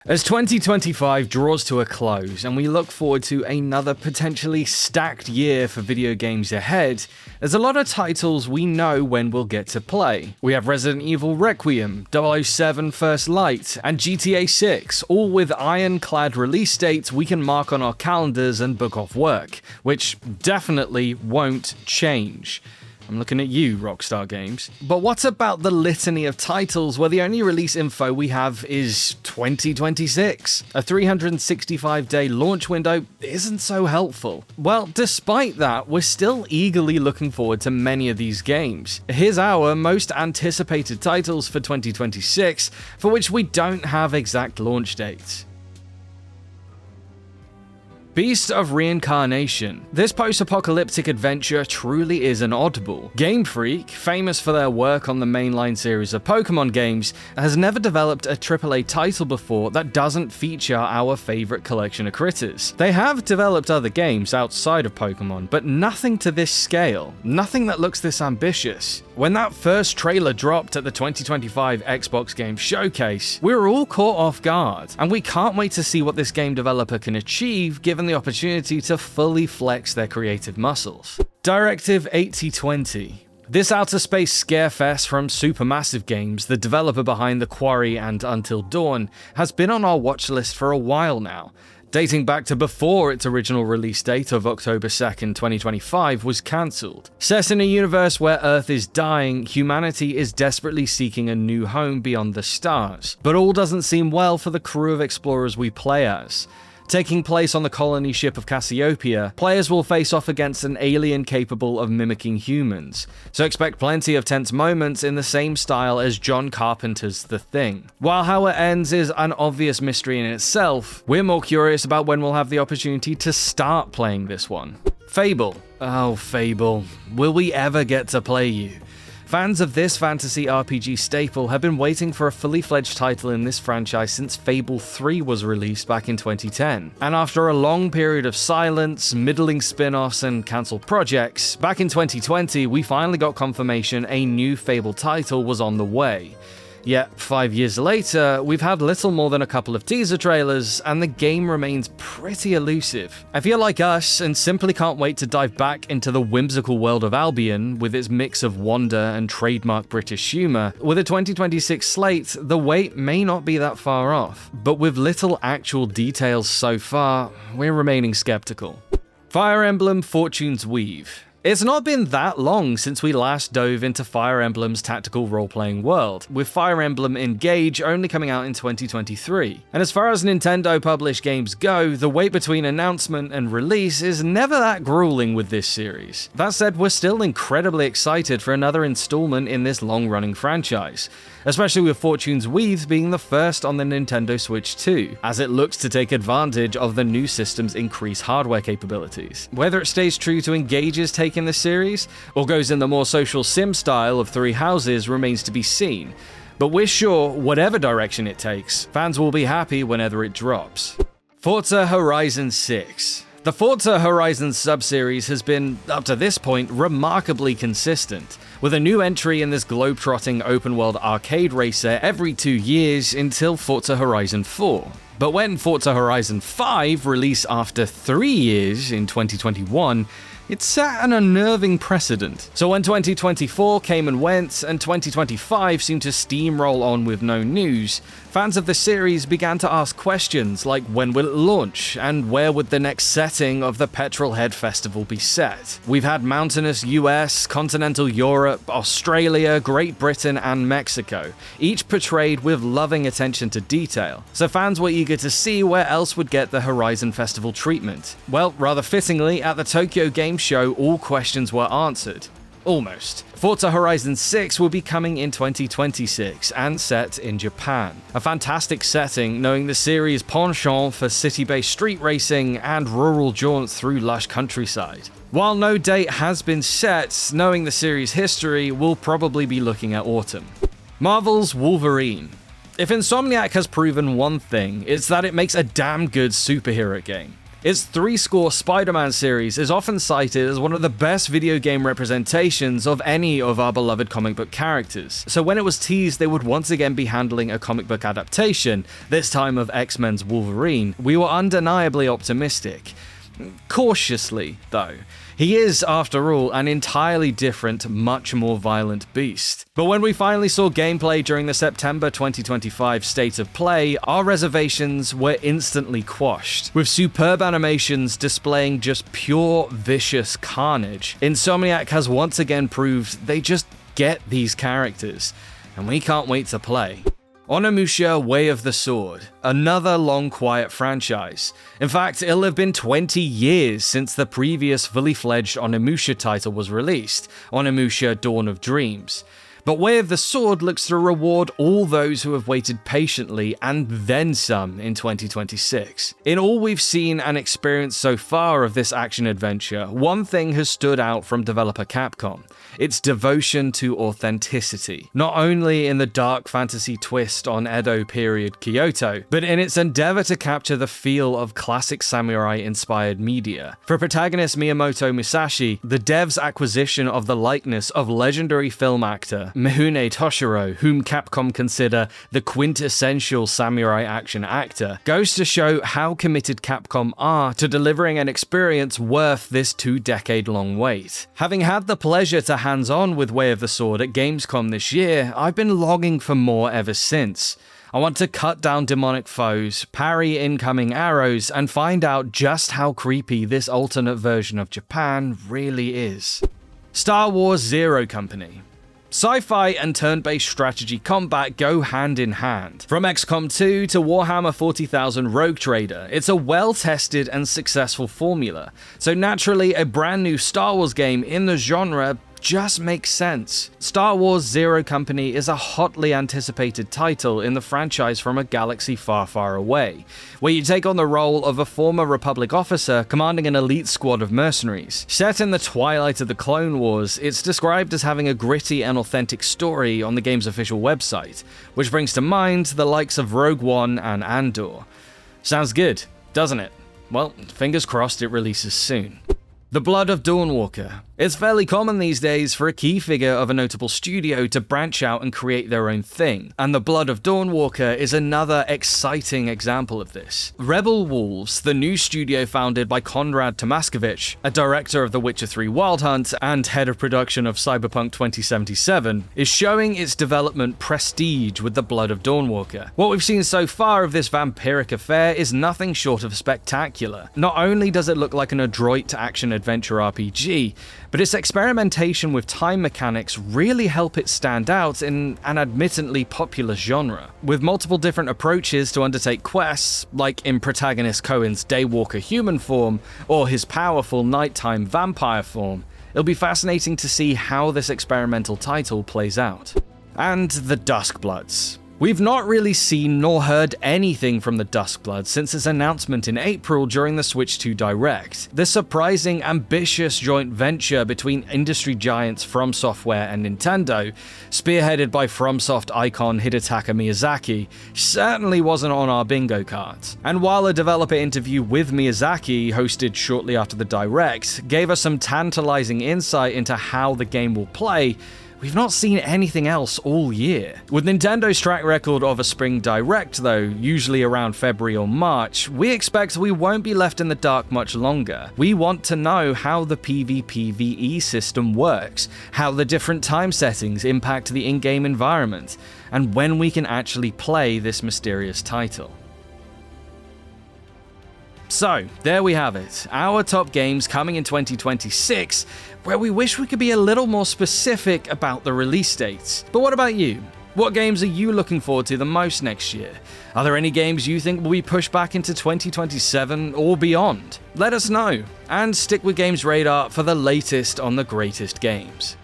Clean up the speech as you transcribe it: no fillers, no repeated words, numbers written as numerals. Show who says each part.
Speaker 1: As 2025 draws to a close and we look forward to another potentially stacked year for video games ahead, there's a lot of titles we know when we'll get to play. We have Resident Evil Requiem, 007 First Light, and GTA 6, all with ironclad release dates we can mark on our calendars and book off work, which definitely won't change. I'm looking at you, Rockstar Games. But what about the litany of titles where the only release info we have is 2026? A 365-day launch window isn't so helpful. Well, despite that, we're still eagerly looking forward to many of these games. Here's our most anticipated titles for 2026, for which we don't have exact launch dates. Beast of Reincarnation. This post-apocalyptic adventure truly is an oddball. Game Freak, famous for their work on the mainline series of Pokemon games, has never developed a AAA title before that doesn't feature our favorite collection of critters. They have developed other games outside of Pokemon, but nothing to this scale, nothing that looks this ambitious. When that first trailer dropped at the 2025 Xbox Game Showcase, we were all caught off guard, and we can't wait to see what this game developer can achieve given the opportunity to fully flex their creative muscles. Directive 8020. This outer space scarefest from Supermassive Games, the developer behind The Quarry and Until Dawn, has been on our watch list for a while now, dating back to before its original release date of October 2nd, 2025 was cancelled. Set in a universe where Earth is dying, humanity is desperately seeking a new home beyond the stars, but all doesn't seem well for the crew of explorers we play as. Taking place on the colony ship of Cassiopeia, players will face off against an alien capable of mimicking humans, so expect plenty of tense moments in the same style as John Carpenter's The Thing. While how it ends is an obvious mystery in itself, we're more curious about when we'll have the opportunity to start playing this one. Fable. Oh, Fable. Will we ever get to play you? Fans of this fantasy RPG staple have been waiting for a fully fledged title in this franchise since Fable 3 was released back in 2010. And after a long period of silence, middling spin-offs, and cancelled projects, back in 2020 we finally got confirmation a new Fable title was on the way. Yet, 5 years later, we've had little more than a couple of teaser trailers, and the game remains pretty elusive. If you're like us and simply can't wait to dive back into the whimsical world of Albion, with its mix of wonder and trademark British humour, with a 2026 slate, the wait may not be that far off. But with little actual details so far, we're remaining skeptical. Fire Emblem Fortune's Weave. It's not been that long since we last dove into Fire Emblem's tactical role-playing world, with Fire Emblem Engage only coming out in 2023. And as far as Nintendo-published games go, the wait between announcement and release is never that grueling with this series. That said, we're still incredibly excited for another installment in this long-running franchise, especially with Fortune's Weave being the first on the Nintendo Switch 2, as it looks to take advantage of the new system's increased hardware capabilities. Whether it stays true to Engage's take in the series, or goes in the more social sim style of Three Houses remains to be seen, but we're sure whatever direction it takes, fans will be happy whenever it drops. Forza Horizon 6. The Forza Horizon sub-series has been, up to this point, remarkably consistent, with a new entry in this globe-trotting open-world arcade racer every 2 years until Forza Horizon 4. But when Forza Horizon 5 released after 3 years in 2021, it set an unnerving precedent. So when 2024 came and went, and 2025 seemed to steamroll on with no news, fans of the series began to ask questions like when will it launch, and where would the next setting of the Petrolhead Festival be set? We've had mountainous US, continental Europe, Australia, Great Britain, and Mexico, each portrayed with loving attention to detail. So fans were eager to see where else would get the Horizon Festival treatment. Well, rather fittingly, at the Tokyo Game Show, all questions were answered. Almost. Forza Horizon 6 will be coming in 2026 and set in Japan. A fantastic setting, knowing the series' penchant for city-based street racing and rural jaunts through lush countryside. While no date has been set, knowing the series' history, we'll probably be looking at autumn. Marvel's Wolverine. If Insomniac has proven one thing, it's that it makes a damn good superhero game. Its threescore Spider-Man series is often cited as one of the best video game representations of any of our beloved comic book characters, so when it was teased they would once again be handling a comic book adaptation, this time of X-Men's Wolverine, we were undeniably optimistic. Cautiously, though. He is, after all, an entirely different, much more violent beast. But when we finally saw gameplay during the September 2025 State of Play, our reservations were instantly quashed, with superb animations displaying just pure, vicious carnage. Insomniac has once again proved they just get these characters, and we can't wait to play. Onimusha Way of the Sword, another long quiet franchise. In fact, it'll have been 20 years since the previous fully fledged Onimusha title was released, Onimusha Dawn of Dreams. But Way of the Sword looks to reward all those who have waited patiently and then some in 2026. In all we've seen and experienced so far of this action-adventure, one thing has stood out from developer Capcom: its devotion to authenticity. Not only in the dark fantasy twist on Edo period Kyoto, but in its endeavor to capture the feel of classic samurai-inspired media. For protagonist Miyamoto Musashi, the dev's acquisition of the likeness of legendary film actor Mihune Toshiro, whom Capcom consider the quintessential samurai action actor, goes to show how committed Capcom are to delivering an experience worth this 2-decade-long wait. Having had the pleasure to hands-on with Way of the Sword at Gamescom this year, I've been longing for more ever since. I want to cut down demonic foes, parry incoming arrows, and find out just how creepy this alternate version of Japan really is. Star Wars Zero Company. Sci-fi and turn-based strategy combat go hand in hand. From XCOM 2 to Warhammer 40,000 Rogue Trader, it's a well-tested and successful formula, so naturally a brand new Star Wars game in the genre just makes sense. Star Wars Zero Company is a hotly anticipated title in the franchise from a galaxy far, far away, where you take on the role of a former Republic officer commanding an elite squad of mercenaries. Set in the twilight of the Clone Wars, it's described as having a gritty and authentic story on the game's official website, which brings to mind the likes of Rogue One and Andor. Sounds good, doesn't it? Well, fingers crossed it releases soon. The Blood of Dawnwalker. It's fairly common these days for a key figure of a notable studio to branch out and create their own thing, and The Blood of Dawnwalker is another exciting example of this. Rebel Wolves, the new studio founded by Konrad Tomaskevich, a director of The Witcher 3 Wild Hunt and head of production of Cyberpunk 2077, is showing its development prestige with The Blood of Dawnwalker. What we've seen so far of this vampiric affair is nothing short of spectacular. Not only does it look like an adroit action-adventure RPG, but its experimentation with time mechanics really help it stand out in an admittedly popular genre. With multiple different approaches to undertake quests, like in protagonist Cohen's Daywalker human form, or his powerful nighttime vampire form, it'll be fascinating to see how this experimental title plays out. And the Dusk Bloods. We've not really seen nor heard anything from the Dusk Bloods since its announcement in April during the Switch 2 Direct. This surprising, ambitious joint venture between industry giants FromSoft and Nintendo, spearheaded by FromSoft icon Hidetaka Miyazaki, certainly wasn't on our bingo cards. And while a developer interview with Miyazaki, hosted shortly after the Direct, gave us some tantalizing insight into how the game will play, we've not seen anything else all year. With Nintendo's track record of a spring direct though, usually around February or March, we expect we won't be left in the dark much longer. We want to know how the PvPvE system works, how the different time settings impact the in-game environment, and when we can actually play this mysterious title. So, there we have it, our top games coming in 2026, where we wish we could be a little more specific about the release dates. But what about you? What games are you looking forward to the most next year? Are there any games you think will be pushed back into 2027 or beyond? Let us know, and stick with GamesRadar for the latest on the greatest games.